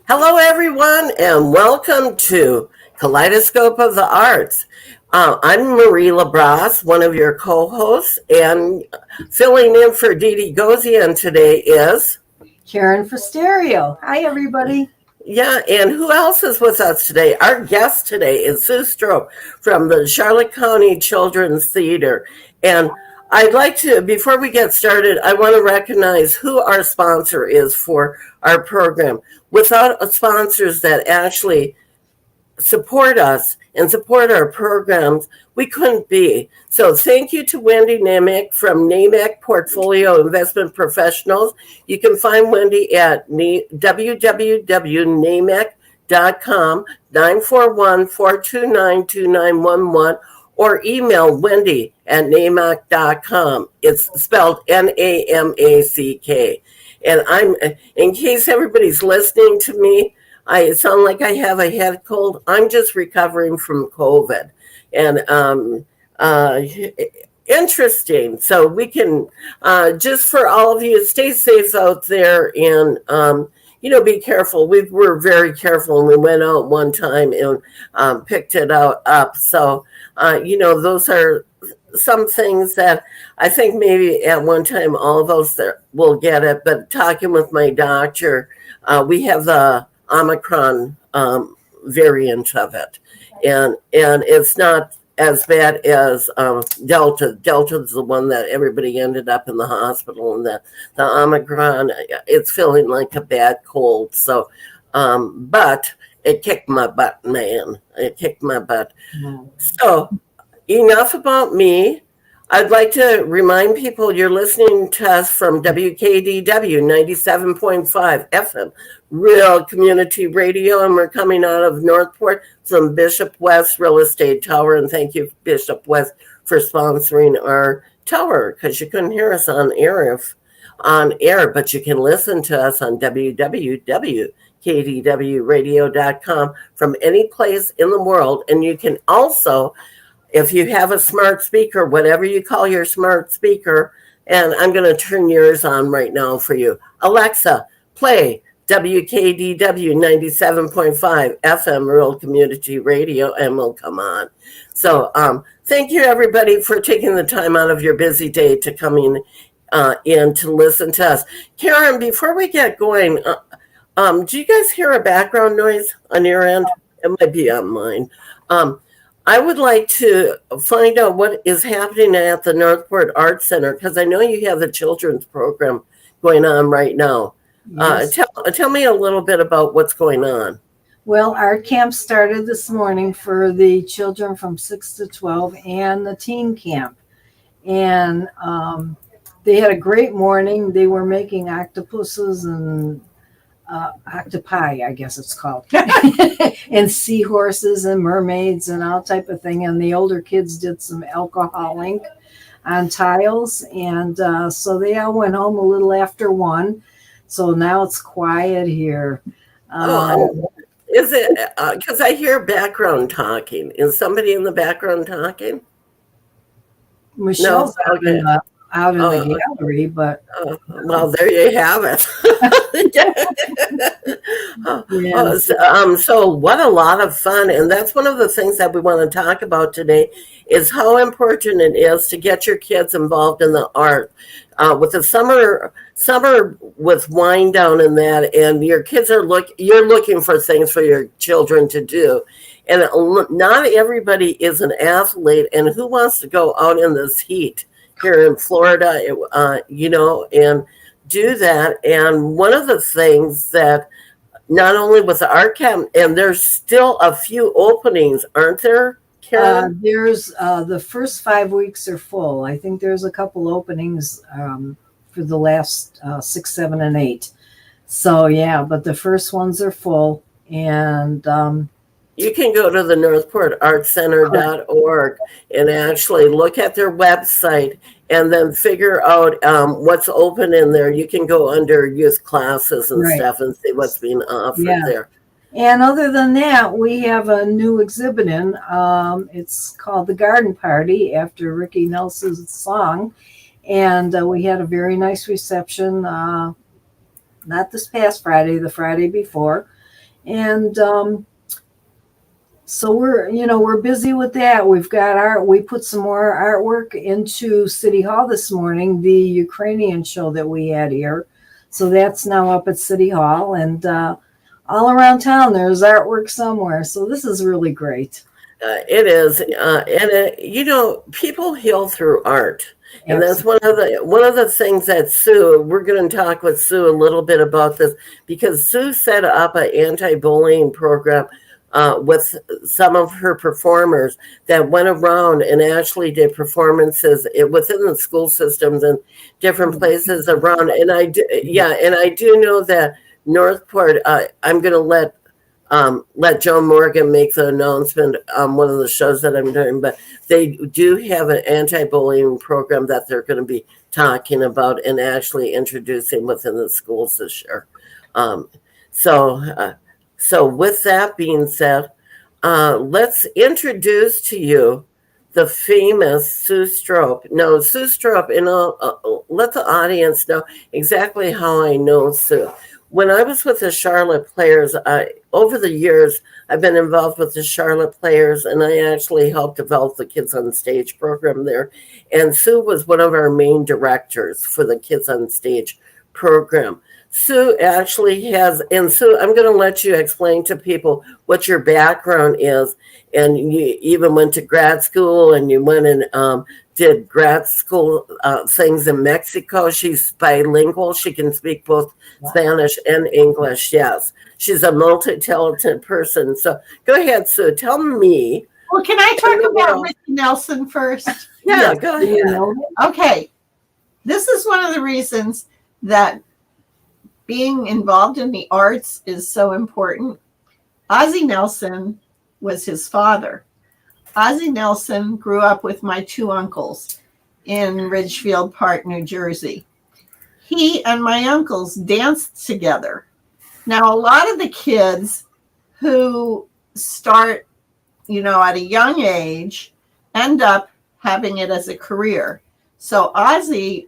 Hello, everyone, and welcome to Kaleidoscope of the Arts. I'm Marie LaBrosse, one of your co-hosts, and filling in for Dee Dee Gozion today is... Karen for Stereo. Hi, everybody. Yeah, and who else is with us today? Our guest today is Sue Strope from the Charlotte County Children's Theater. And I'd like to, before we get started, I want to recognize who our sponsor is for our program. Without sponsors that actually support us and support our programs, we couldn't be. So thank you to Wendy Namick from Namick Portfolio Investment Professionals. You can find Wendy at www.namick.com, 941-429-2911, or email Wendy at namack.com. It's spelled Namack. And in case everybody's listening to me, I sound like I have a head cold. I'm just recovering from COVID. And interesting. So we can, just for all of you, stay safe out there and, be careful. We were very careful and we went out one time and picked it up. So, those are some things that I think maybe at one time all of us will get it. But talking with my doctor, we have the Omicron variant of it, and it's not as bad as Delta. Delta is the one that everybody ended up in the hospital, and the Omicron, it's feeling like a bad cold. So, but it kicked my butt, man. It kicked my butt. Mm. So enough about me. I'd like to remind people you're listening to us from WKDW 97.5 FM, Real Community Radio, and we're coming out of Northport from Bishop West Real Estate Tower. And thank you, Bishop West, for sponsoring our tower, because you couldn't hear us on air, but you can listen to us on www.kdwradio.com from any place in the world. And you can also, if you have a smart speaker, whatever you call your smart speaker, and I'm going to turn yours on right now for you. Alexa, play WKDW 97.5 FM Rural Community Radio, and we'll come on. So thank you, everybody, for taking the time out of your busy day to come in to listen to us. Karen, before we get going, do you guys hear a background noise on your end? It might be on mine. I would like to find out what is happening at the Northport Arts Center, because I know you have the children's program going on right now. Yes. Tell me a little bit about what's going on. Well, art camp started this morning for the children from 6 to 12 and the teen camp. And they had a great morning. They were making octopuses and octopi, I guess it's called, and seahorses and mermaids and all type of thing. And the older kids did some alcohol ink on tiles. And so they all went home a little after 1. So now it's quiet here. Is it, because I hear background talking. Is somebody in the background talking? Michelle's no? Out in the gallery, but well, there you have it. So what a lot of fun. And that's one of the things that we want to talk about today, is how important it is to get your kids involved in the art. With the summer with wind down and that, and your kids you're looking for things for your children to do. And not everybody is an athlete, and who wants to go out in this heat here in Florida, and do that. And one of the things that, not only with the art camp, and there's still a few openings, aren't there, Karen? There's the first 5 weeks are full. I think there's a couple openings for the last 6, 7, and 8. So yeah, but the first ones are full. And you can go to the northportartcenter.org and actually look at their website and then figure out what's open in there. You can go under youth classes and stuff and see what's being offered there. And other than that, we have a new exhibit in. It's called The Garden Party, after Ricky Nelson's song. And we had a very nice reception, not this past Friday, the Friday before. And so we're busy with that. We've got we put some more artwork into City Hall this morning, the Ukrainian show that we had here. So that's now up at City Hall, and all around town there's artwork somewhere. So this is really great. It is, and people heal through art, and that's one of the things that Sue. We're going to talk with Sue a little bit about this because Sue set up an anti-bullying program with some of her performers that went around and actually did performances within the school systems and different places around. And I do know that Northport. I'm going to let Joan Morgan make the announcement on one of the shows that I'm doing, but they do have an anti-bullying program that they're going to be talking about and actually introducing within the schools this year. So with that being said, let's introduce to you the famous Sue Strope. Now, Sue Strope, and I'll let the audience know exactly how I know Sue. When I was with the Charlotte Players, over the years, I've been involved with the Charlotte Players, and I actually helped develop the Kids on Stage program there. And Sue was one of our main directors for the Kids on Stage program. Sue actually and Sue, I'm going to let you explain to people what your background is. And you even went to grad school, and you went and did grad school things in Mexico. She's bilingual. She can speak both Spanish and English. Yes. She's a multi-talented person. So go ahead, Sue. Tell me. Well, can I talk about Ricky Nelson first? Yeah, go ahead. Okay. This is one of the reasons that being involved in the arts is so important. Ozzie Nelson was his father. Ozzie Nelson grew up with my two uncles in Ridgefield Park, New Jersey. He and my uncles danced together. Now, a lot of the kids who start, at a young age end up having it as a career. So Ozzie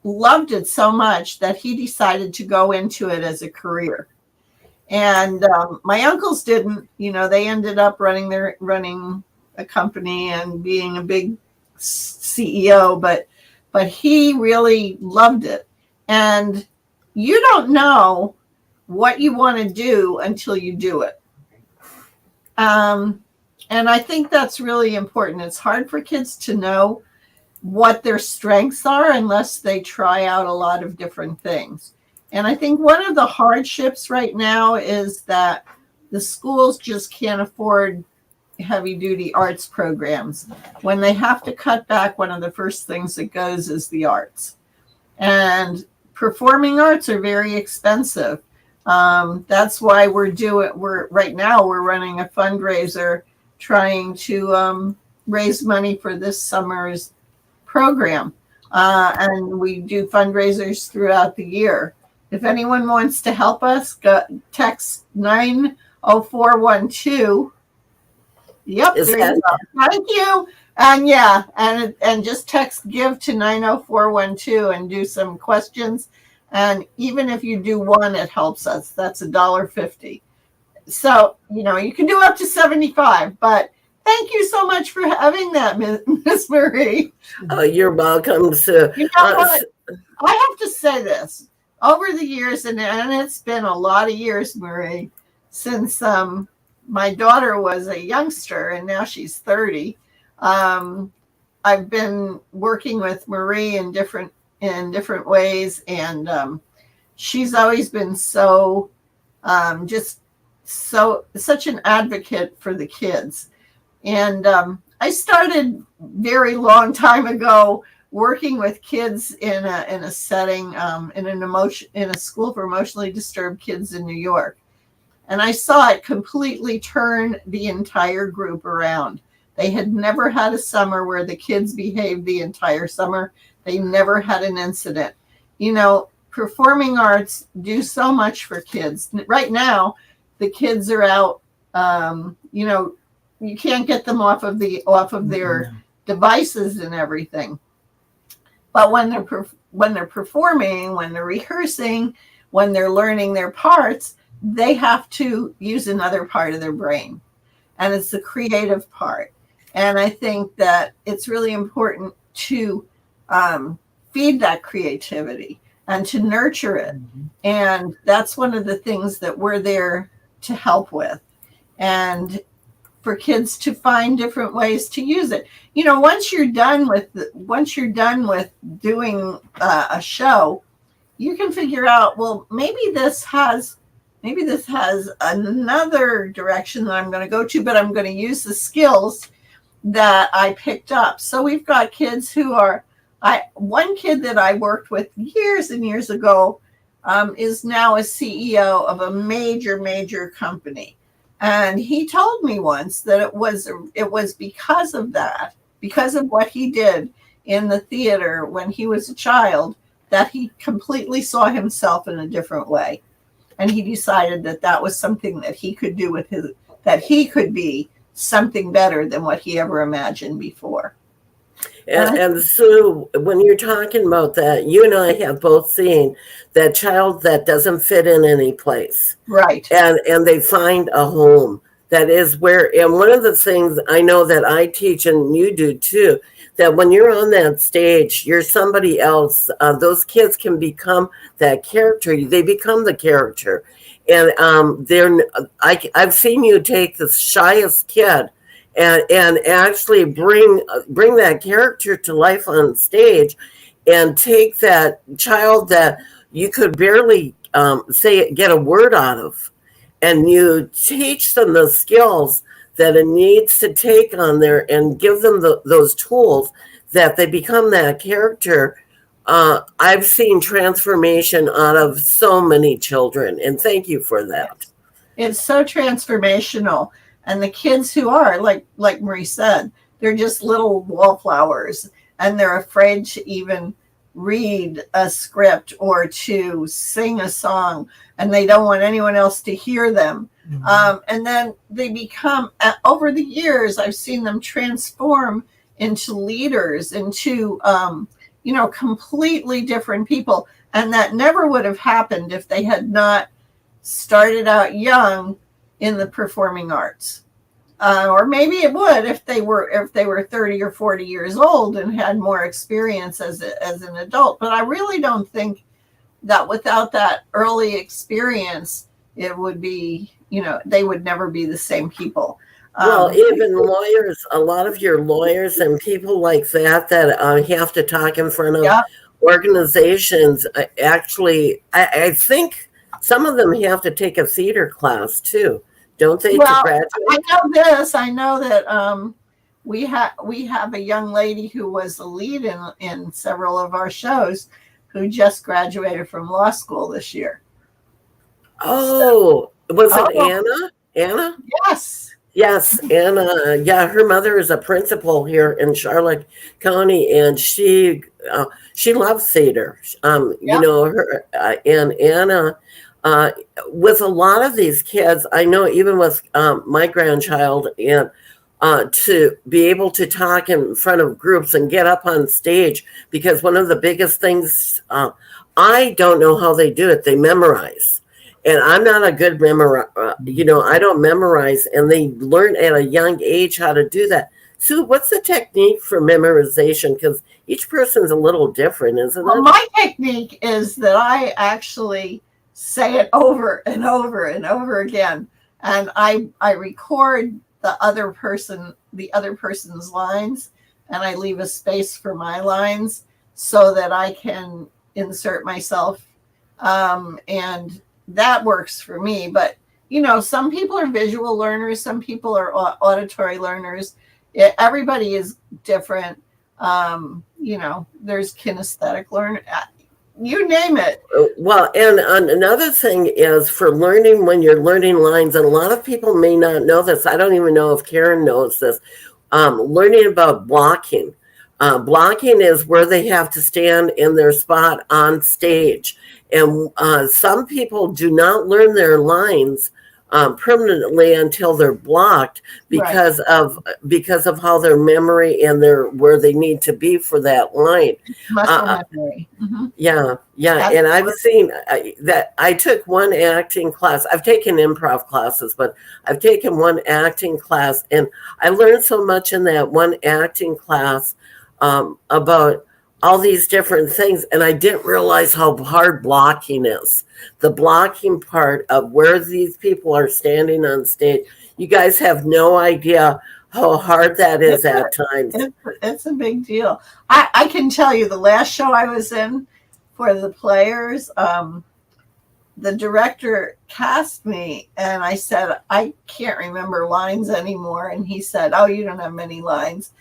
loved it so much that he decided to go into it as a career. And my uncles didn't, they ended up running a company and being a big CEO, but he really loved it. And you don't know what you want to do until you do it. And I think that's really important. It's hard for kids to know what their strengths are unless they try out a lot of different things. And I think one of the hardships right now is that the schools just can't afford heavy duty arts programs. When they have to cut back, one of the first things that goes is the arts. And performing arts are very expensive. That's why we're right now running a fundraiser trying to raise money for this summer's program. And we do fundraisers throughout the year. If anyone wants to help us, text 90412. Yep, there you go. Thank you. And and just text give to 90412 and do some questions. And even if you do one, it helps us. That's $1.50. So, you can do up to 75, but thank you so much for having that, Miss Marie. Oh, you're welcome, Sue. You know what? I have to say this. Over the years, and it's been a lot of years, Marie, since my daughter was a youngster and now she's 30. I've been working with Marie in different ways, and she's always been such an advocate for the kids. And I started very long time ago working with kids in a setting in a school for emotionally disturbed kids in New York. And I saw it completely turn the entire group around. They had never had a summer where the kids behaved the entire summer. They never had an incident. Performing arts do so much for kids. Right now, the kids are out, you can't get them off of their devices and everything. But when they're performing, when they're rehearsing, when they're learning their parts, they have to use another part of their brain, and it's the creative part. And I think that it's really important to feed that creativity and to nurture it. And that's one of the things that we're there to help with. And for kids to find different ways to use it. You know, once you're done with doing a show, you can figure out, well, maybe this has another direction that I'm going to go to, but I'm going to use the skills that I picked up. So we've got kids who are, one kid that I worked with years and years ago is now a CEO of a major company. And he told me once that it was because of that, because of what he did in the theater when he was a child, that he completely saw himself in a different way. And he decided that that was something that he could do with that he could be something better than what he ever imagined before. And Sue, when you're talking about that, you and I have both seen that child that doesn't fit in any place. Right. And they find a home that is where, and one of the things I know that I teach, and you do too, that when you're on that stage, you're somebody else. Those kids can become that character. They become the character. And I've seen you take the shyest kid and actually bring that character to life on stage, and take that child that you could barely get a word out of, and you teach them the skills that it needs to take on there, and give them those tools that they become that character. I've seen transformation out of so many children, and thank you for that. It's so transformational. And the kids who are, like Marie said, they're just little wallflowers, and they're afraid to even read a script or to sing a song, and they don't want anyone else to hear them. And then they become, over the years, I've seen them transform into leaders, into, completely different people. And that never would have happened if they had not started out young in the performing arts. Or maybe it would if they were 30 or 40 years old and had more experience as an adult. But I really don't think that without that early experience, it would be, they would never be the same people. Well, even lawyers, a lot of your lawyers and people like that have to talk in front of organizations. Actually, I think some of them have to take a theater class too. Don't they, to graduate? I know this. I know that we have a young lady who was the lead in several of our shows, who just graduated from law school this year. Oh, was it Anna? Anna? Yes, Anna. Yeah, her mother is a principal here in Charlotte County, and she loves theater. Her and Anna. With a lot of these kids, I know even with my grandchild, and to be able to talk in front of groups and get up on stage, because one of the biggest things, I don't know how they do it. They memorize. And I'm not a good memorizer. I don't memorize, and they learn at a young age how to do that. Sue, what's the technique for memorization? Because each person's a little different, isn't it? Well, my technique is that I actually say it over and over and over again, and I record the other person's lines, and I leave a space for my lines so that I can insert myself, and that works for me. But some people are visual learners, some people are auditory learners. Everybody is different. There's kinesthetic learner. You name it. Well, and another thing is for learning, when you're learning lines, and a lot of people may not know this. I don't even know if Karen knows this. Learning about blocking. Blocking is where they have to stand in their spot on stage. And some people do not learn their lines permanently until they're blocked because of how their memory and their where they need to be for that line. Muscle memory. Mm-hmm. Yeah. And I've seen that. I took one acting class. I've taken improv classes, but I've taken one acting class, and I learned so much in that one acting class about all these different things. And I didn't realize how hard blocking is. The blocking part of where these people are standing on stage. You guys have no idea how hard that is at times. It's a big deal. I can tell you the last show I was in for the players, the director cast me and I said, I can't remember lines anymore. And he said, oh, you don't have many lines.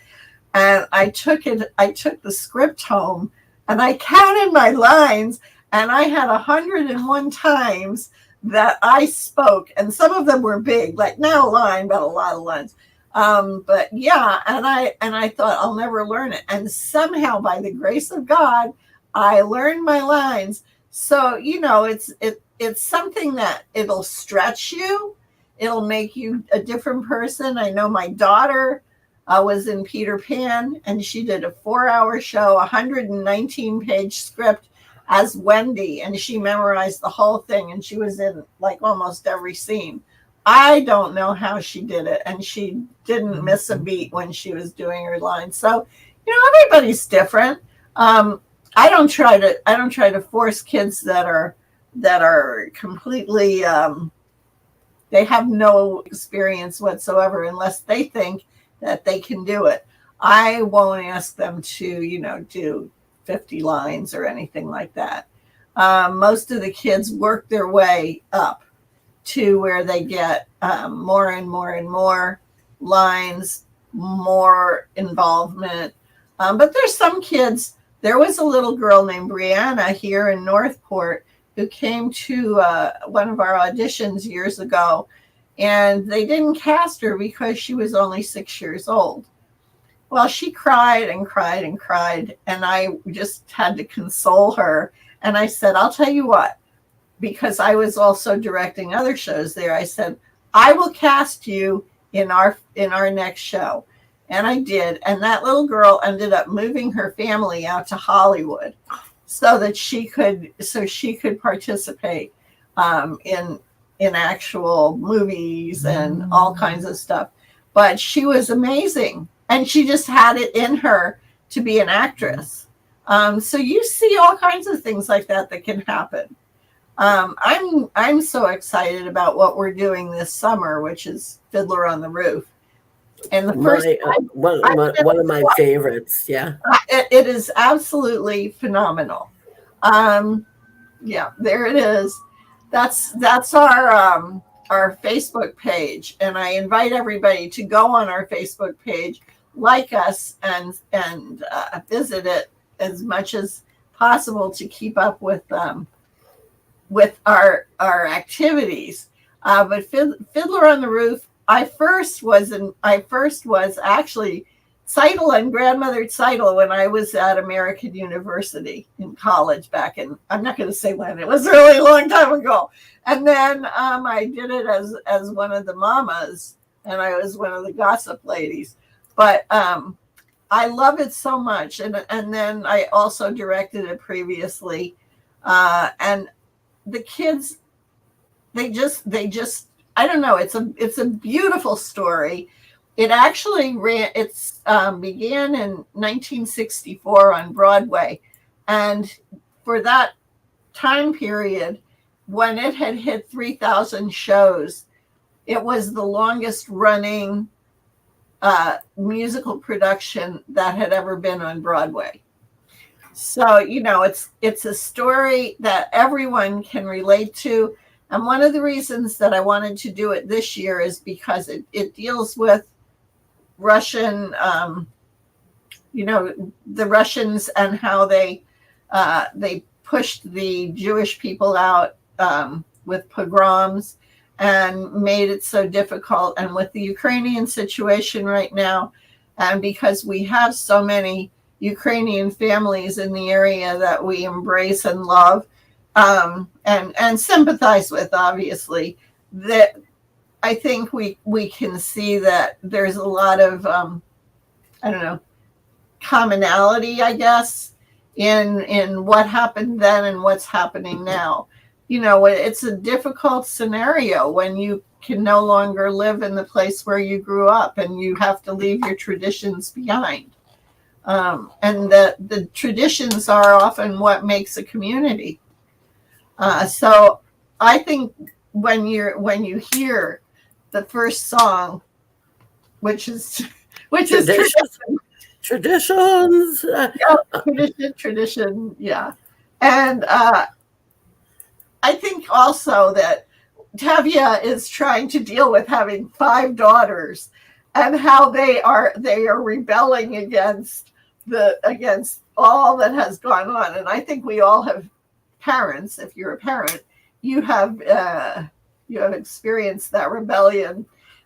And I took the script home and I counted my lines, and I had 101 times that I spoke, and some of them were big, like not a line, but a lot of lines. But yeah, and I thought I'll never learn it. And somehow by the grace of God, I learned my lines. So, it's something that it'll stretch you. It'll make you a different person. I know my daughter was in Peter Pan, and she did a 4-hour show, 119-page script as Wendy, and she memorized the whole thing, and she was in like almost every scene. I don't know how she did it, and she didn't miss a beat when she was doing her lines. So, everybody's different. I don't try to force kids that are completely they have no experience whatsoever unless they think that they can do it. I won't ask them to, do 50 lines or anything like that. Most of the kids work their way up to where they get more and more and more lines, more involvement. But there's some kids. There was a little girl named Brianna here in Northport who came to one of our auditions years ago, and they didn't cast her because she was only 6 years old. Well, she cried and cried and cried, and I just had to console her. And I said, I'll tell you what, because I was also directing other shows there. I said, I will cast you in our next show. And I did. And that little girl ended up moving her family out to Hollywood so that she could participate in actual movies and all kinds of stuff. But she was amazing. And she just had it in her to be an actress. So you see all kinds of things like that can happen. I'm so excited about what we're doing this summer, which is Fiddler on the Roof. And the first one of my favorites, yeah. It is absolutely phenomenal. Yeah, there it is. That's our Facebook page, and I invite everybody to go on our Facebook page, like us, and visit it as much as possible to keep up with our activities. But Fiddler on the Roof, I first was actually Seidel and grandmother Seidel when I was at American University in college back in, I'm not going to say when, it was a really long time ago. And then I did it as one of the mamas, and I was one of the gossip ladies. But I love it so much. And then I also directed it previously. And the kids, they just I don't know. It's a beautiful story. It actually began in 1964 on Broadway, and for that time period, when it had hit 3,000 shows, it was the longest running musical production that had ever been on Broadway. So it's a story that everyone can relate to. And one of the reasons that I wanted to do it this year is because it deals with Russian, the Russians and how they pushed the Jewish people out with pogroms and made it so difficult. And with the Ukrainian situation right now, and because we have so many Ukrainian families in the area that we embrace and love, and sympathize with, obviously, that I think we can see that there's a lot of I don't know, commonality, I guess, in what happened then and what's happening now. You know, it's a difficult scenario when you can no longer live in the place where you grew up and you have to leave your traditions behind. And the traditions are often what makes a community. So I think when you hear the first song, which is traditions. Tradition, yeah. And I think also that Tevye is trying to deal with having 5 daughters and how they are rebelling against all that has gone on. And I think we all have parents. If you're a parent, you have experienced that rebellion.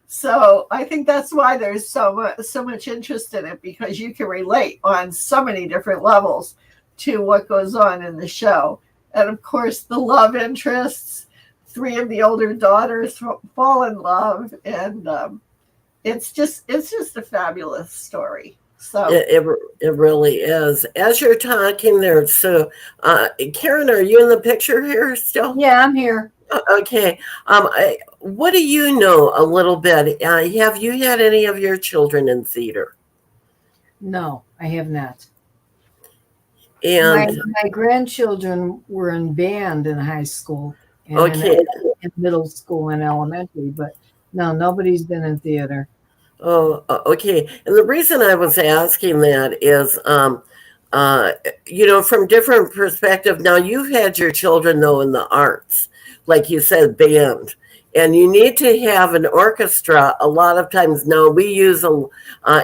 So I think that's why there's so much interest in it, because you can relate on so many different levels to what goes on in the show. And of course, the love interests, 3 of the older daughters fall in love, and it's just a fabulous story. So it really is. As you're talking there, so Karen, are you in the picture here still? Yeah, I'm here. Okay. What do you know a little bit? Have you had any of your children in theater? No, I have not. And my grandchildren were in band in high school and okay. in middle school and elementary, but no, nobody's been in theater. Oh, okay. And the reason I was asking that is, from different perspective. Now, you've had your children, though, in the arts, like you said, band. And you need to have an orchestra. A lot of times now we use,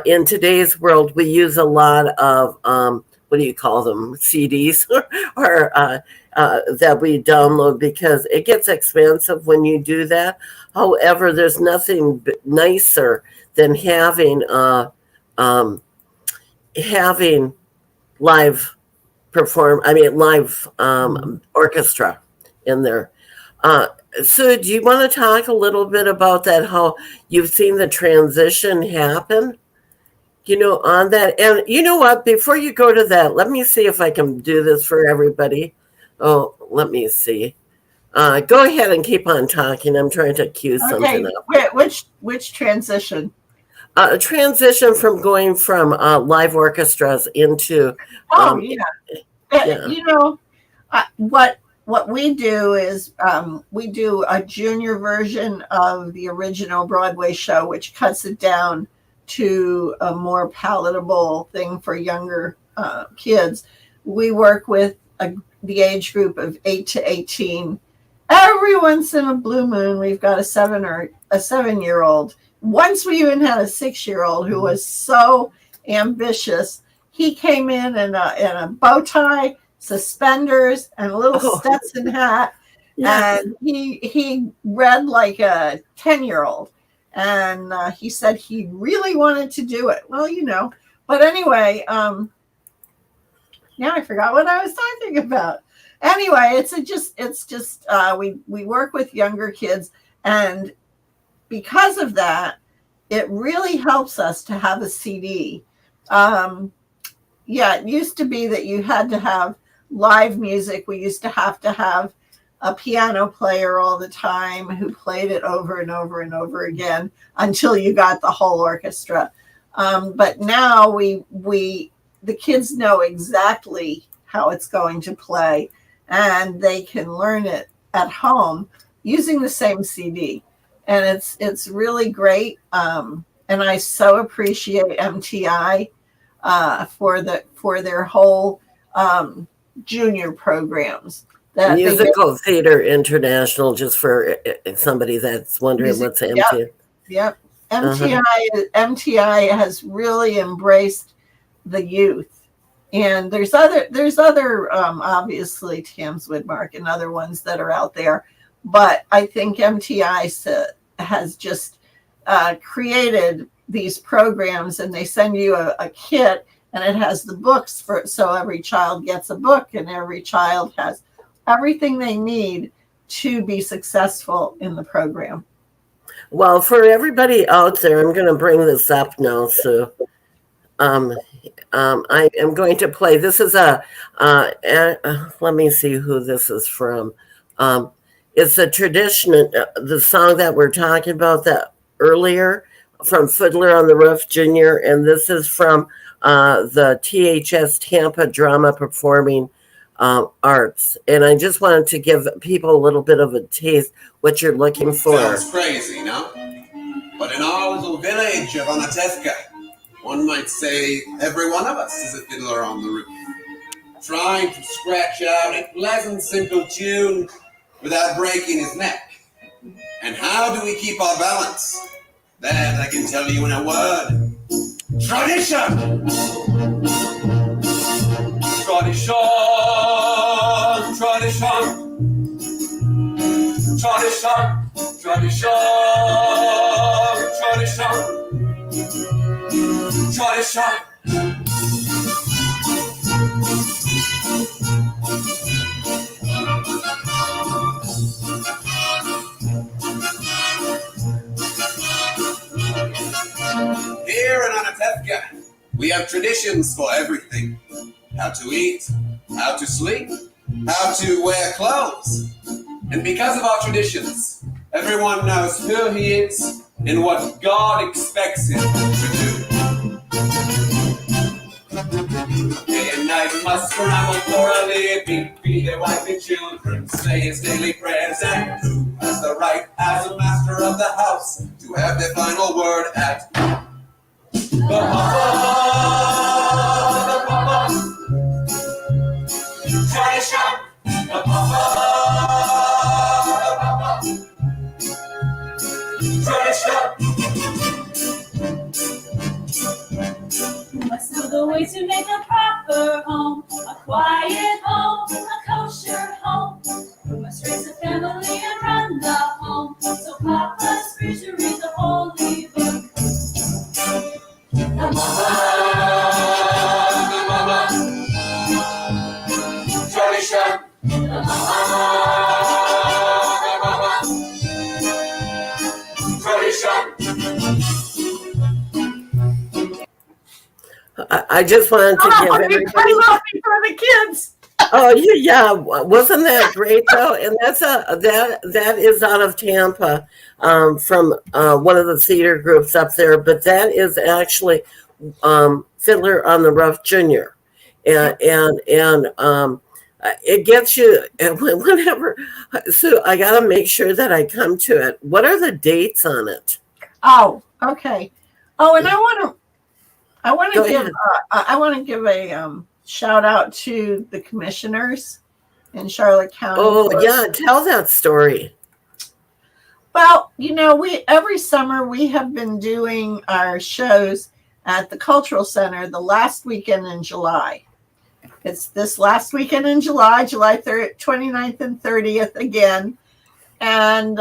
in today's world, we use a lot of, what do you call them, CDs or that we download, because it gets expensive when you do that. However, there's nothing nicer than having live orchestra in there. So do you want to talk a little bit about that, how you've seen the transition happen, on that? And you know what, before you go to that, let me see if I can do this for everybody. Oh, let me see. Go ahead and keep on talking. I'm trying to cue something up. Which transition? Transition from going from live orchestras into. What we do is we do a junior version of the original Broadway show, which cuts it down to a more palatable thing for younger kids. We work with the age group of 8 to 18. Every once in a blue moon, we've got a 7-year-old. Once we even had a 6-year-old who was so ambitious. He came in a bow tie, suspenders, and a little Stetson hat. Yes. And he read like a 10-year-old. And he said he really wanted to do it. Well, But anyway, now I forgot what I was talking about. Anyway, it's just we work with younger kids, and because of that, it really helps us to have a CD. It used to be that you had to have live music. We used to have a piano player all the time who played it over and over and over again until you got the whole orchestra. But now the kids know exactly how it's going to play, and they can learn it at home using the same CD. And it's really great. And I so appreciate MTI for their whole junior programs. Musical Theater International, just for somebody that's wondering what's MTI. Yep. MTI has really embraced the youth. And there's other obviously Tams Widmark and other ones that are out there. But I think MTI has just created these programs, and they send you a kit, and it has the books so every child gets a book, and every child has everything they need to be successful in the program. Well, for everybody out there, I'm going to bring this up now, Sue. I am going to play. This is let me see who this is from. Um, it's a tradition, the song that we're talking about that earlier from Fiddler on the Roof Jr., and this is from the THS Tampa Drama Performing Arts. And I just wanted to give people a little bit of a taste what you're looking for. Sounds crazy, no? But in our little village of Anatevka, one might say every one of us is a fiddler on the roof, trying to scratch out a pleasant, simple tune without breaking his neck. And how do we keep our balance? That I can tell you in a word. Tradition! Tradition! Tradition! Tradition! Tradition! Tradition! Tradition! Here in Anatevka, we have traditions for everything. How to eat, how to sleep, how to wear clothes. And because of our traditions, everyone knows who he is and what God expects him to do. Day and night must scramble for a living, feed their wife and children, say his daily prayers, and who has the right as a master of the house to have the final word at the papa. Tradition, the papa. You must know the way to make a proper home, a quiet home, a kosher home. You must raise a family and run the home, so Papa's free to read the holy book. The mama, tradition, the mama, tradition. I just wanted to give everybody. for the kids. Oh yeah, wasn't that great though? And that is out of Tampa, from one of the theater groups up there. But that is actually Fiddler on the Roof Jr. and it gets you whenever. So I got to make sure that I come to it. What are the dates on it? Oh, okay. Oh, and I want Go to give ahead. I want to give a shout out to the commissioners in Charlotte County. Oh yeah, tell that story. Well, we every summer we have been doing our shows at the Cultural Center the last weekend in July. It's this last weekend in July 29th and 30th again. And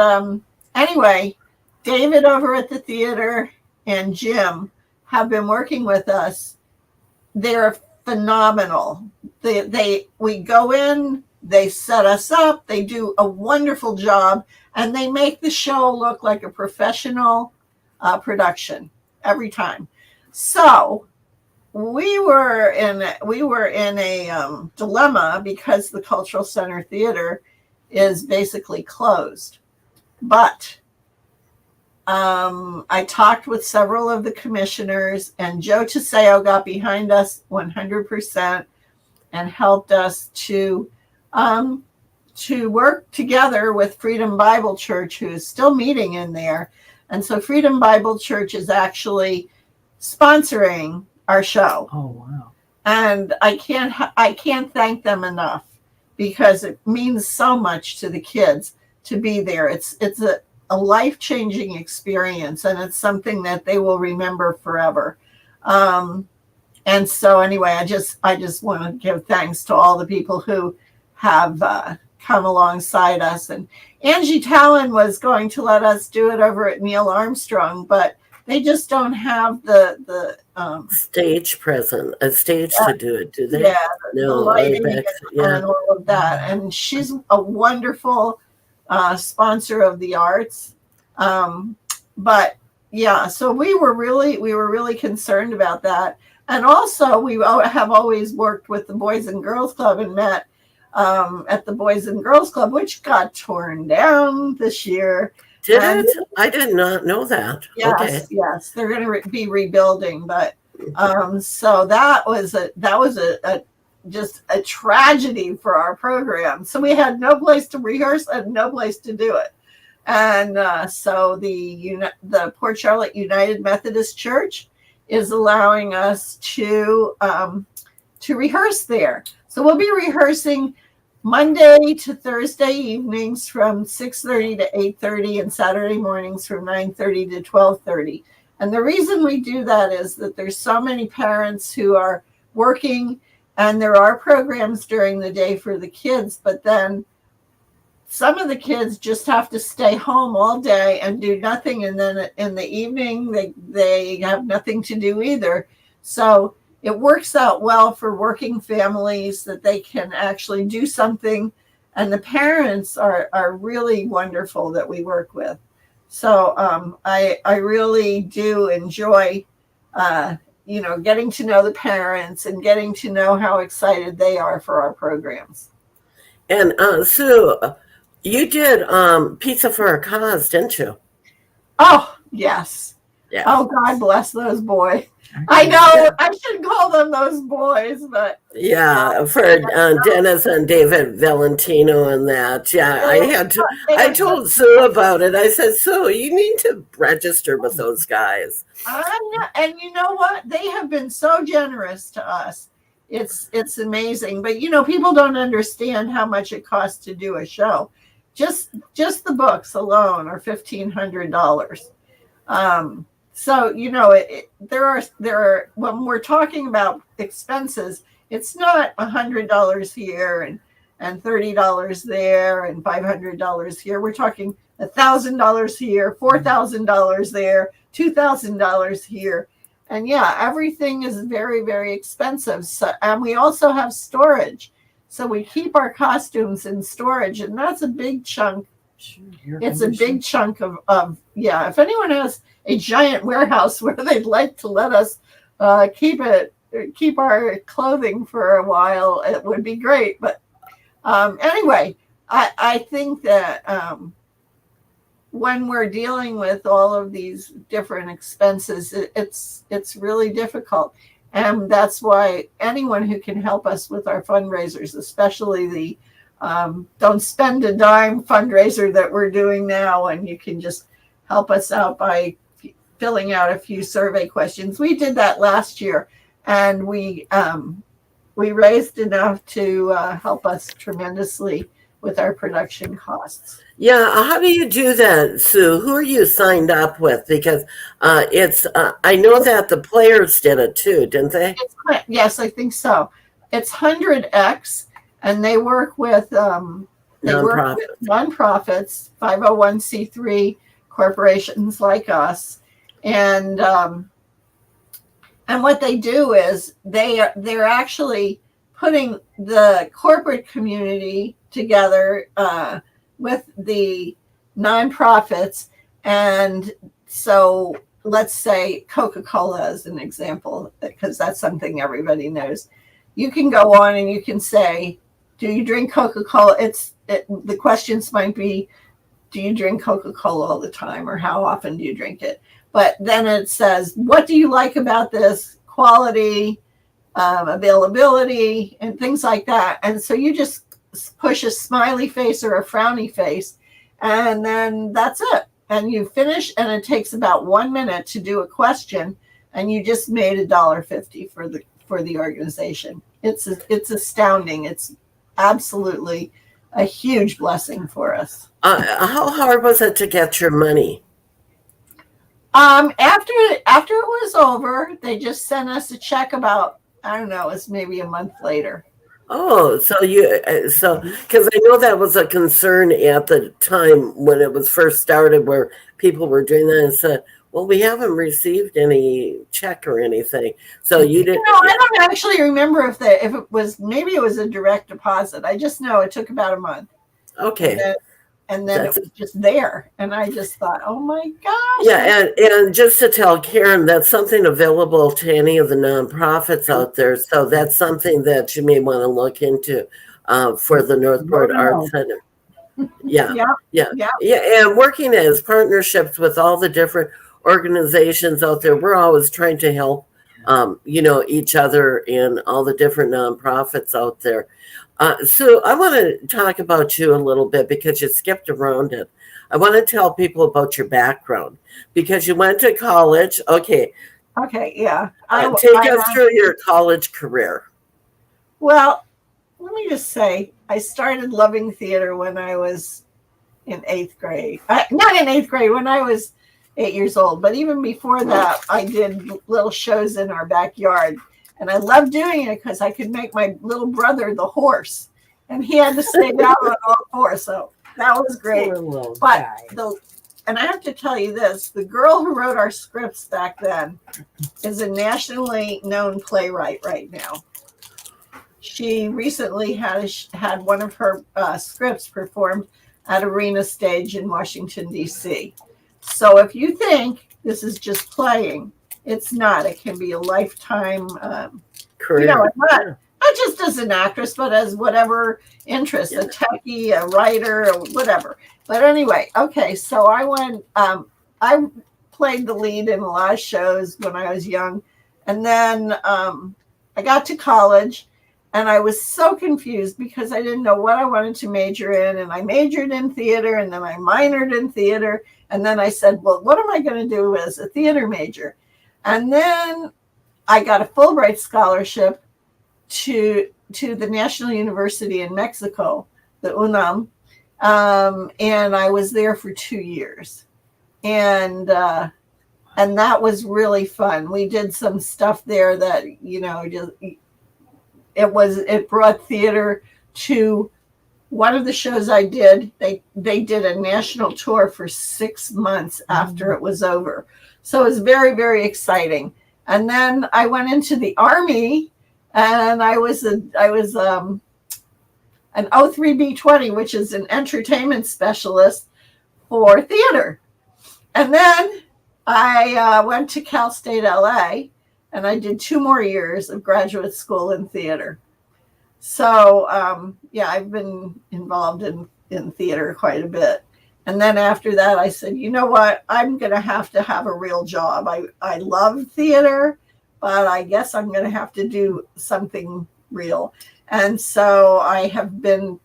anyway, David over at the theater and Jim have been working with us. They're phenomenal. We go in, they set us up, they do a wonderful job, and they make the show look like a professional production every time. So we were in a dilemma because the Cultural Center Theater is basically closed. But I talked with several of the commissioners, and Joe Tiseo got behind us 100% and helped us to work together with Freedom Bible Church, who is still meeting in there. And so Freedom Bible Church is actually sponsoring our show. Oh, wow. And I can't thank them enough, because it means so much to the kids to be there. It's a life-changing experience, and it's something that they will remember forever. And so anyway, I just want to give thanks to all the people who have come alongside us. And Angie Talon was going to let us do it over at Neil Armstrong, but they just don't have the Stage present, a stage to do it, do they? Yeah, the No, lighting yeah. and all of that. And she's a wonderful sponsor of the arts. But yeah, so we were really concerned about that. And also, we have always worked with the Boys and Girls Club and met at the Boys and Girls Club, which got torn down this year. Did And it? I did not know that. yes, Okay. yes, they're going to be rebuilding, but so that was a just a tragedy for our program. So we had no place to rehearse and no place to do it. And so the Port Charlotte United Methodist Church is allowing us to rehearse there. So we'll be rehearsing Monday to Thursday evenings from 6:30 to 8:30 and Saturday mornings from 9:30 to 12:30. And the reason we do that is that there's so many parents who are working, and there are programs during the day for the kids, but then some of the kids just have to stay home all day and do nothing. And then in the evening, they have nothing to do either. So it works out well for working families that they can actually do something. And the parents are really wonderful that we work with. So I really do enjoy, getting to know the parents and getting to know how excited they are for our programs. And Sue, you did Pizza for a Cause, didn't you? Oh, yes. Yeah. Oh, God bless those boys. I know I should call them those boys, but Yeah, for Dennis and David Valentino and that. Yeah, I told Sue about it. I said, Sue, you need to register with those guys. And you know what? They have been so generous to us. It's amazing. But people don't understand how much it costs to do a show. Just the books alone are $1,500. So there are when we're talking about expenses, it's not $100 here and $30 there and $500 here. We're talking $1,000 here, $4,000 there, $2,000 here, and yeah, everything is very, very expensive. So, and we also have storage, so we keep our costumes in storage, and that's a big chunk. It's a big chunk of yeah. If anyone has a giant warehouse where they'd like to let us keep our clothing for a while, it would be great. But anyway, I think that when we're dealing with all of these different expenses, it's really difficult. And that's why anyone who can help us with our fundraisers, especially the Don't Spend a Dime fundraiser that we're doing now, and you can just help us out by filling out a few survey questions. We did that last year, and we raised enough to help us tremendously with our production costs. Yeah, how do you do that, Sue? Who are you signed up with? Because it's I know that the players did it too, didn't they? Yes, I think so. It's 100X, and they work with nonprofits, 501c3 corporations like us, and what they do is they're actually putting the corporate community together with the nonprofits. And so let's say Coca-Cola as an example, because that's something everybody knows. You can go on and you can say, do you drink Coca-Cola? The questions might be, do you drink Coca-Cola all the time, or how often do you drink it? But then it says, what do you like about this? Quality, availability, and things like that. And so you just push a smiley face or a frowny face, and then that's it. And you finish, and it takes about 1 minute to do a question, and you just made $1.50 for the organization. It's astounding. It's absolutely a huge blessing for us. How hard was it to get your money? After it was over, they just sent us a check about, I don't know, it's maybe a month later. Oh, because I know that was a concern at the time when it was first started, where people were doing that and said, well, we haven't received any check or anything. So you didn't. I don't actually remember if it was, maybe it was a direct deposit. I just know it took about a month. Okay. and then it was just there. And I just thought, oh my gosh. Yeah, and just to tell Karen, that's something available to any of the nonprofits out there. So that's something that you may want to look into for the Northport Arts Center. Yeah, Yeah. And working as partnerships with all the different organizations out there, we're always trying to help, each other and all the different nonprofits out there. So I want to talk about you a little bit because you skipped around it. I want to tell people about your background because you went to college. Okay, Yeah. take us through your college career. Well, let me just say, I started loving theater when I was in 8th grade. Not in 8th grade, when I was 8 years old. But even before that, I did little shows in our backyard. And I loved doing it because I could make my little brother the horse. And he had to stay down on all fours. So that was great. And I have to tell you this, the girl who wrote our scripts back then is a nationally known playwright right now. She recently had one of her scripts performed at Arena Stage in Washington, D.C. So if you think this is just playing, it's not. It can be a lifetime career. Not just as an actress, but as whatever interest, a techie, a writer, or whatever. But anyway, okay, so I played the lead in a lot of shows when I was young. And then I got to college. And I was so confused because I didn't know what I wanted to major in. And I majored in theater and then I minored in theater. And then I said, well, what am I going to do as a theater major? And then I got a Fulbright scholarship to the National University in Mexico, the UNAM. And I was there for 2 years. And that was really fun. We did some stuff there that, it brought theater to one of the shows I did. They did a national tour for 6 months after it was over. So it was very, very exciting. And then I went into the Army and I was an O3B20, which is an entertainment specialist for theater. And then I went to Cal State LA. And I did 2 more years of graduate school in theater. So, I've been involved in theater quite a bit. And then after that, I said, you know what? I'm going to have a real job. I love theater, but I guess I'm going to have to do something real. And so I have been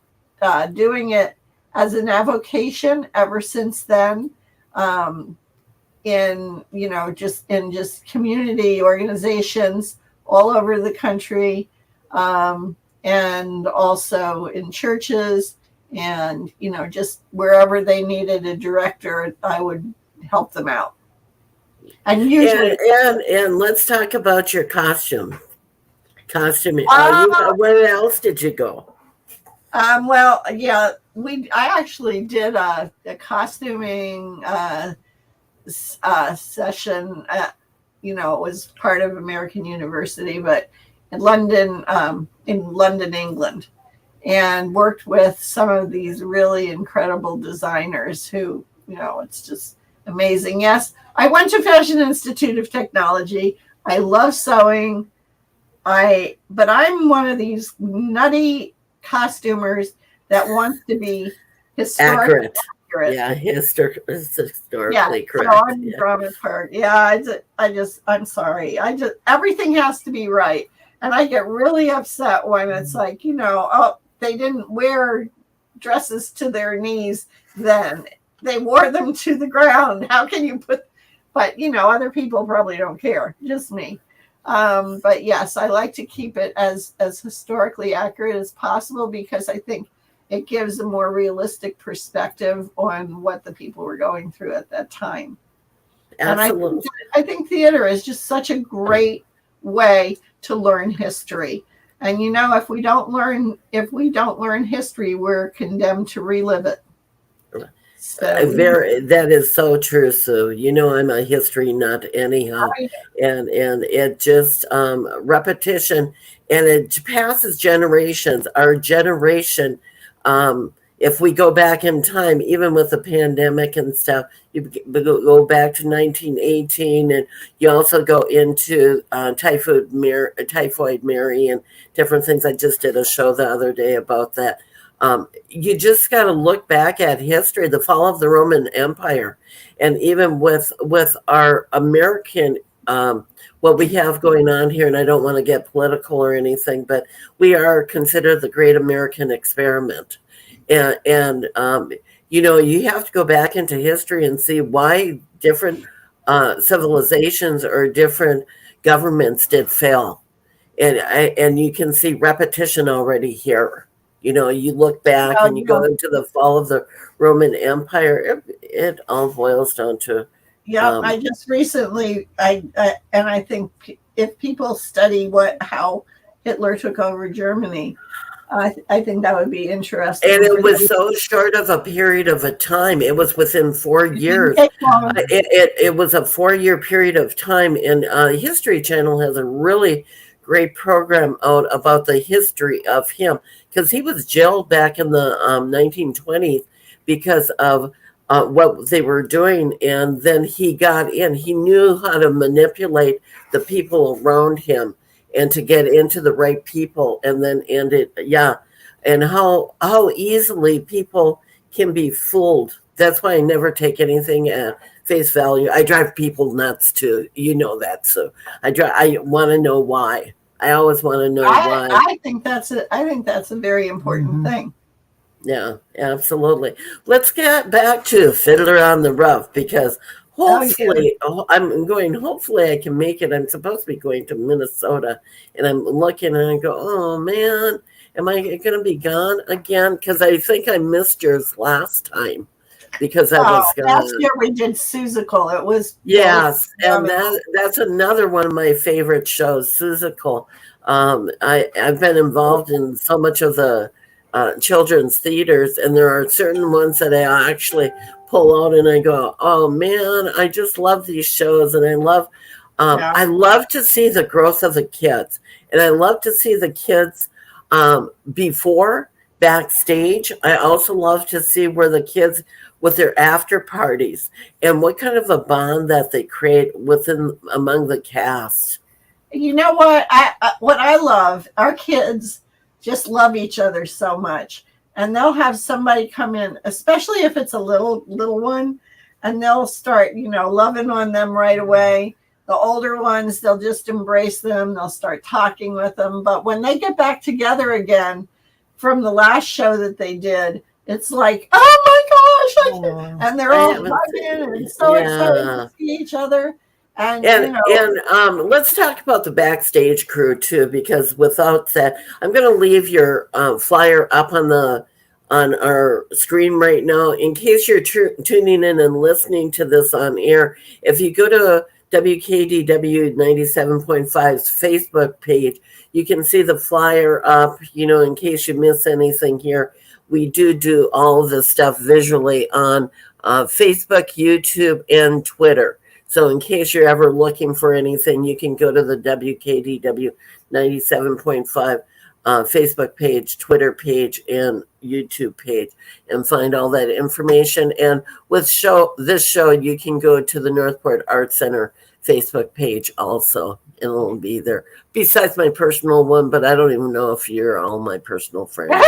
doing it as an avocation ever since then. In just community organizations all over the country, and also in churches, and just wherever they needed a director, I would help them out. And usually, and let's talk about your costuming. Where else did you go? I actually did a costuming session it was part of American University, but in London, England, and worked with some of these really incredible designers who, it's just amazing. Yes, I went to Fashion Institute of Technology. I love sewing. But I'm one of these nutty costumers that wants to be historically accurate. Yeah, historically correct. So I'm dramaturg. Yeah, I'm sorry. Everything has to be right. And I get really upset when it's like, they didn't wear dresses to their knees then. They wore them to the ground. How can you but other people probably don't care, just me. But yes, I like to keep it as historically accurate as possible because I think it gives a more realistic perspective on what the people were going through at that time. Absolutely. And I think theater is just such a great way to learn history. And if we don't learn history, we're condemned to relive it. So, that is so true, Sue. I'm a history nut anyhow, and it just repetition, and it passes generations. Our generation if we go back in time, even with the pandemic and stuff, you go back to 1918, and you also go into typhoid Mary, and different things. I just did a show the other day about that. You just got to look back at history, the fall of the Roman Empire, and even with our American. What we have going on here, and I don't want to get political or anything, but we are considered the great American experiment. And you have to go back into history and see why different civilizations or different governments did fail. And you can see repetition already here. You look back and you go into the fall of the Roman Empire, it all boils down to. Yeah, I just recently, and I think if people study how Hitler took over Germany, I think that would be interesting. And it was so short of a period of a time. It was within 4 years. It was a 4-year period of time. And History Channel has a really great program out about the history of him, because he was jailed back in the 1920s because of what they were doing, and then he got in. He knew how to manipulate the people around him and to get into the right people, and then end it. Yeah, and how easily people can be fooled. That's why I never take anything at face value. I drive people nuts too. You know that, so I want to know why. I always want to know why. I think that's a very important thing. Yeah, absolutely. Let's get back to Fiddler on the Roof, because hopefully I can make it. I'm supposed to be going to Minnesota, and I'm looking and I go, oh man, am I going to be gone again? Because I think I missed yours last time because I was gone. Last year we did Seussical. It was and that's another one of my favorite shows, Seussical. I've been involved in so much of the children's theaters, and there are certain ones that I actually pull out and I go, oh man, I just love these shows, and I love to see the growth of the kids, and I love to see the kids before backstage. I also love to see where the kids with their after parties and what kind of a bond that they create among the cast. You know what? What I love, our kids just love each other so much, and they'll have somebody come in, especially if it's a little one, and they'll start loving on them right away. The older ones, they'll just embrace them, they'll start talking with them. But when they get back together again from the last show that they did, it's like, oh my gosh, and they're all hugging and so excited to see each other. And let's talk about the backstage crew too, because without that, I'm going to leave your flyer up on our screen right now in case you're tuning in and listening to this on air. If you go to WKDW 97.5's Facebook page, you can see the flyer up. In case you miss anything here, we do all of this stuff visually on Facebook, YouTube, and Twitter. So in case you're ever looking for anything, you can go to the WKDW 97.5 Facebook page, Twitter page, and YouTube page and find all that information. And with this show, you can go to the Northport Arts Center Facebook page also, and it'll be there. Besides my personal one, but I don't even know if you're all my personal friends.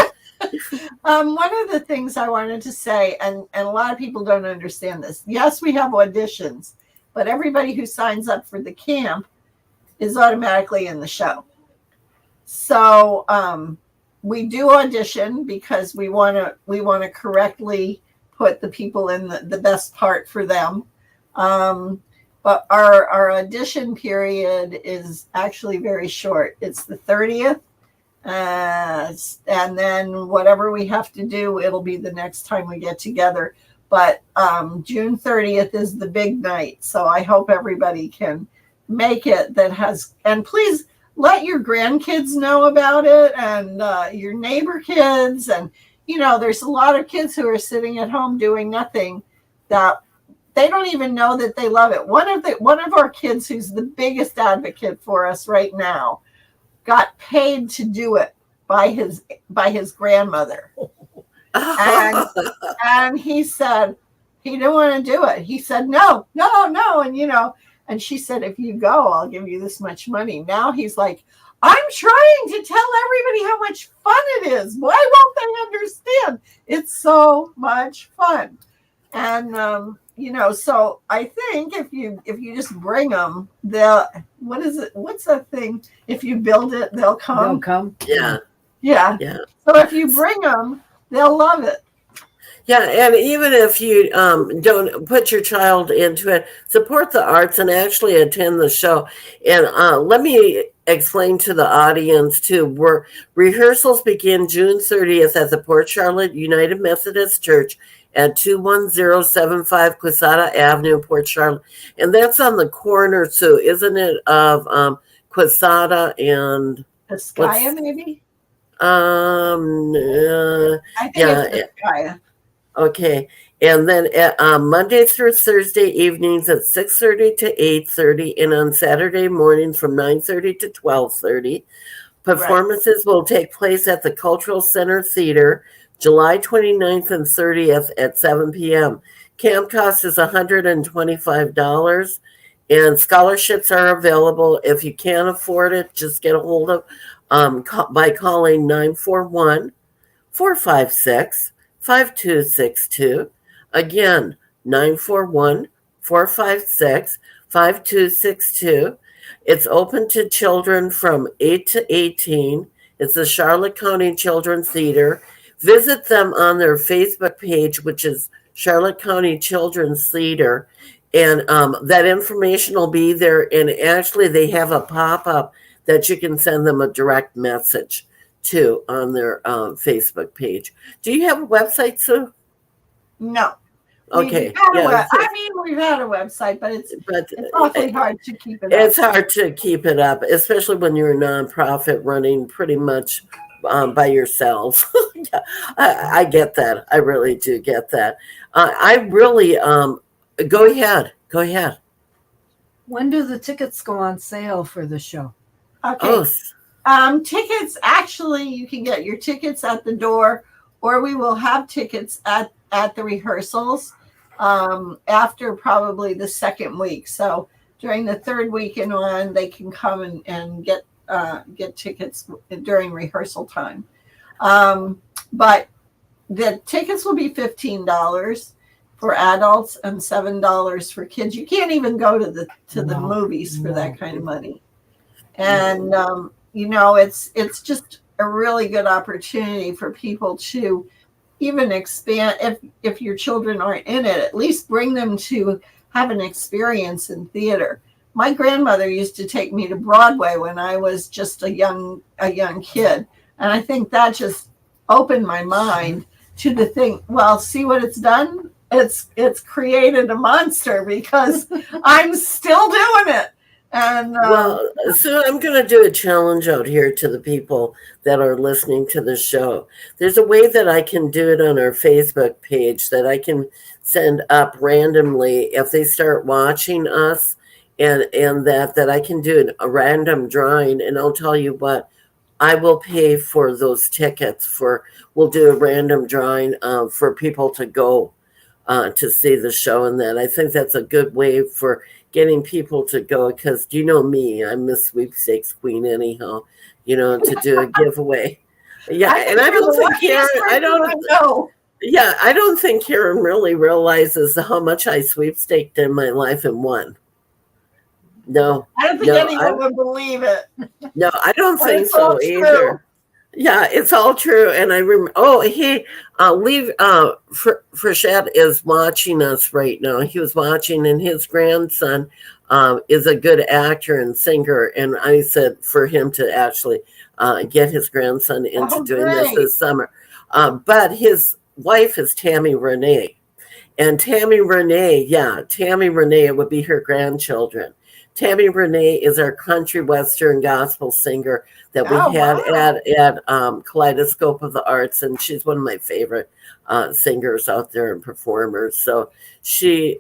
One of the things I wanted to say, and a lot of people don't understand this. Yes, we have auditions, but everybody who signs up for the camp is automatically in the show. So we do audition because we want to correctly put the people in the best part for them. But our audition period is actually very short. It's the 30th. And then whatever we have to do, it'll be the next time we get together. But June 30th is the big night. So I hope everybody can make it and please let your grandkids know about it, and your neighbor kids. And, there's a lot of kids who are sitting at home doing nothing that they don't even know that they love it. One of our kids, who's the biggest advocate for us right now, got paid to do it by his grandmother. And he said he didn't want to do it. He said, no. And she said, if you go, I'll give you this much money. Now he's like, I'm trying to tell everybody how much fun it is. Why won't they understand? It's so much fun. And, so I think if you just bring them, what's that thing? If you build it, they'll come. They'll come. Yeah. Yeah. So if you bring them, they'll love it. Yeah, and even if you don't put your child into it, support the arts and actually attend the show. And let me explain to the audience too. Rehearsals begin June 30th at the Port Charlotte United Methodist Church at 21075 Quezada Avenue, Port Charlotte, and that's on the corner, Sue, isn't it, of Quezada and Piscaya, maybe. I I think it's Piscaya. Okay, and then Monday through Thursday evenings at 6:30 to 8:30, and on Saturday mornings from 9:30 to 12:30. Performances will take place at the Cultural Center Theater, July 29th and 30th at 7 p.m. Camp cost is $125, and scholarships are available. If you can't afford it, just get a hold of by calling 941-456-5262. Again, 941-456-5262. It's open to children from 8 to 18. It's the Charlotte County Children's Theater. Visit them on their Facebook page, which is Charlotte County Children's Theater. And that information will be there. And actually, they have a pop-up that you can send them a direct message to on their Facebook page. Do you have a website, Sue? No. Okay. We've had a website, but it's awfully hard to keep it up. It's hard to keep it up, especially when you're a nonprofit running pretty much by yourself. Yeah, I get that. I really do get that. I really, go ahead. When do the tickets go on sale for the show? Okay. Tickets, actually, you can get your tickets at the door, or we will have tickets at the rehearsals after probably the second week. So during the third weekend on, they can come and get tickets during rehearsal time. But the tickets will be $15 for adults and $7 for kids. You can't even go to the movies for that kind of money. And it's just a really good opportunity for people to even expand. If your children aren't in it, at least bring them to have an experience in theater. My grandmother used to take me to Broadway when I was just a young kid, and I think that just opened my mind to the thing. Well, see what it's done? It's created a monster because I'm still doing it. And so I'm going to do a challenge out here to the people that are listening to the show. There's a way that I can do it on our Facebook page that I can send up randomly if they start watching us, and that I can do a random drawing, and I'll tell you what, I will pay for those tickets. We'll do a random drawing for people to go to see the show, and that I think that's a good way for getting people to go, because you know me, I'm the sweepstakes queen anyhow, to do a giveaway. Yeah, and I don't think Karen really realizes how much I sweepstaked in my life and won. No. I don't think anyone would believe it. No, I don't think so either. Yeah, it's all true. And I remember, Frechette is watching us right now. He was watching, and his grandson is a good actor and singer. And I said for him to actually get his grandson into doing this summer. But his wife is Tammy Renee. And Tammy Renee, it would be her grandchildren. Tammy Renee is our country western gospel singer that we had at Kaleidoscope of the Arts, and she's one of my favorite singers out there and performers. So she,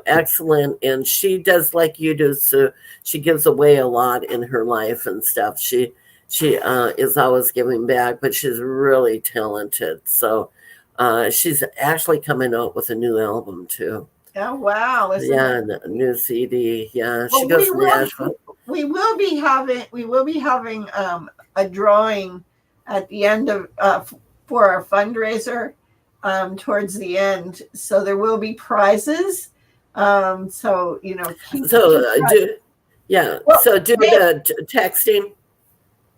excellent, and she does like you do. So she gives away a lot in her life and stuff. She is always giving back, but she's really talented. So She's actually coming out with a new album too. Oh wow! Yeah, a new CD. Yeah, Well, she goes to Nashville. we will be having a drawing at the end of for our fundraiser towards the end. So there will be prizes. So keep, So Well, so do the texting.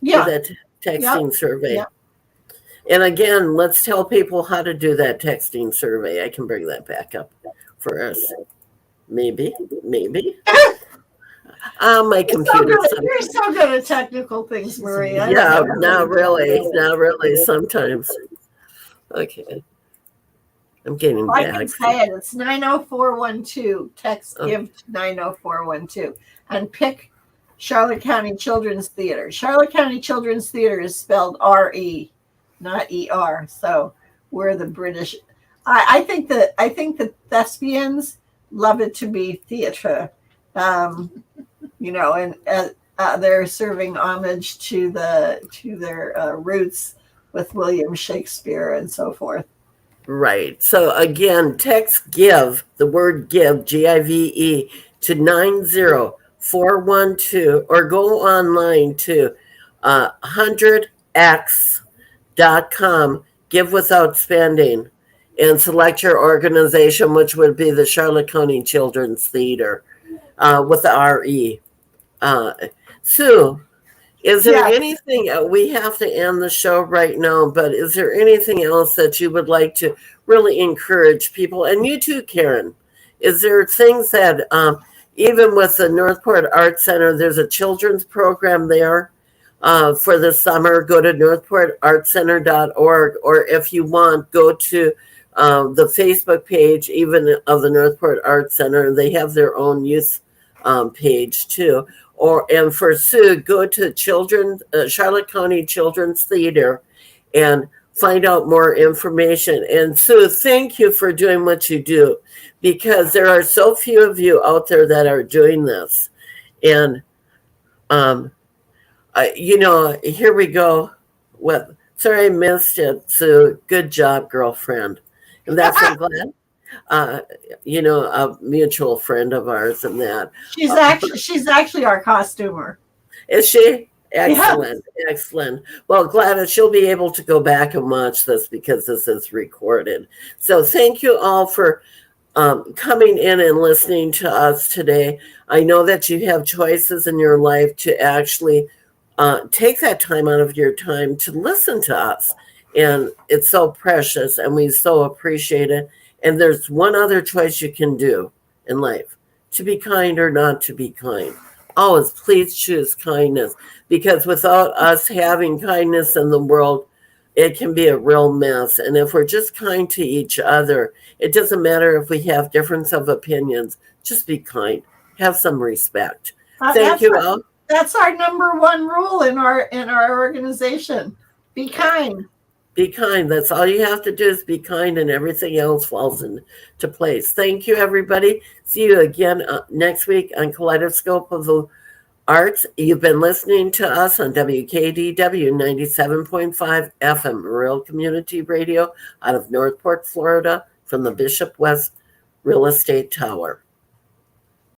yeah, Do that texting survey. Yep. And again, let's tell people how to do that texting survey. I can bring that back up for us. Maybe. My computer. You're so good at technical things, Marie. I Yeah, don't know. not really. Sometimes. Okay. I'm getting I back. can say it. It's 90412. Text give to 90412 and pick Charlotte County Children's Theater. Charlotte County Children's Theater is spelled R-E, not E-R. So we're the British. I think the thespians love it to be theater. And they're serving homage to their roots with William Shakespeare and so forth. Right. So again, text give, the word give, Give, to 90412 or go online to 100x.com, give without spending, and select your organization, which would be the Charlotte County Children's Theater with the RE. Sue, is there anything, we have to end the show right now, but is there anything else that you would like to really encourage people? And you too, Karen, is there things that, even with the Northport Arts Center, there's a children's program there for the summer. Go to northportartscenter.org, or if you want, go to the Facebook page, even of the Northport Arts Center. They have their own youth page too. And for Sue, go to Charlotte County Children's Theater and find out more information. And Sue, thank you for doing what you do, because there are so few of you out there that are doing this. And here we go. Sorry I missed it, Sue. Good job, girlfriend. And that's I'm glad. A mutual friend of ours, and that She's actually our costumer. Is she? Excellent. Well, Gladys, she'll be able to go back and watch this because this is recorded. So thank you all for coming in and listening to us today. I know that you have choices in your life to actually take that time out of your time to listen to us, and it's so precious, and we so appreciate it. And there's one other choice you can do in life: to be kind or not to be kind. Always please choose kindness, because without us having kindness in the world, it can be a real mess. And if we're just kind to each other, it doesn't matter if we have difference of opinions. Just be kind. Have some respect. Thank you all. That's our number one rule in our organization. Be kind. Be kind. That's all you have to do is be kind, and everything else falls into place. Thank you, everybody. See you again next week on Kaleidoscope of the Arts. You've been listening to us on WKDW 97.5 FM, Rural Community Radio out of Northport, Florida, from the Bishop West Real Estate Tower.